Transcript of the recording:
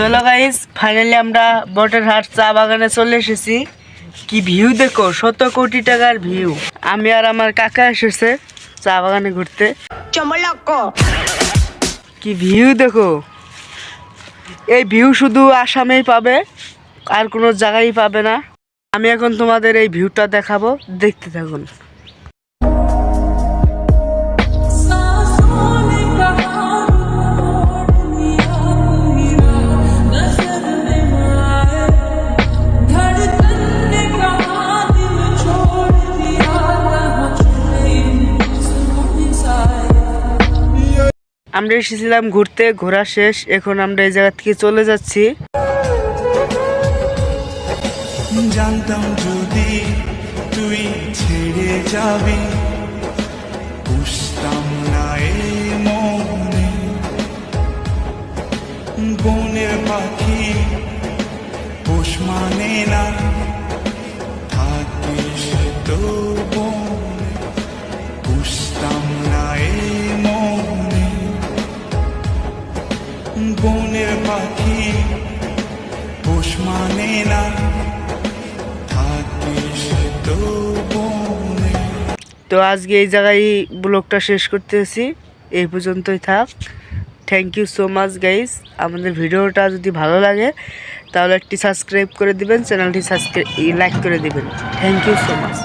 চলো guys, finally আমরা বটেরহাট চা বাগানে চলে এসেছি। কি ভিউ দেখো, 100 কোটি টাকার ভিউ। আমি আর আমার কাকা এসেছে চা বাগানে ঘুরতে। কি ভিউ দেখো, এই ভিউ শুধু আসামেই পাবে, আর কোনো জায়গায় পাবে না। আমি এখন তোমাদের এই ভিউটা দেখাবো, দেখতে থাকুন। আমরা এসেছিলাম ঘুরতে, ঘোরা শেষ, এখন আমরা এই জায়গা থেকে চলে যাচ্ছি। জানতাম যদি তুই ছেড়ে যাবি, বুঝতাম না এই মনে। বনের পাখি পোষ মানে না, থাকিস তো বনে, বুঝতাম না এই মনে। বনের পাখি পোষ মানে না, তো আজকে এই জায়গায় ব্লগটা শেষ করতেছি, এই পর্যন্তই থাক। Thank you so much guys. আমাদের ভিডিওটা যদি ভালো লাগে তাহলে একটি সাবস্ক্রাইব করে দিবেন, চ্যানেলটি লাইক করে দিবেন। Thank you so much.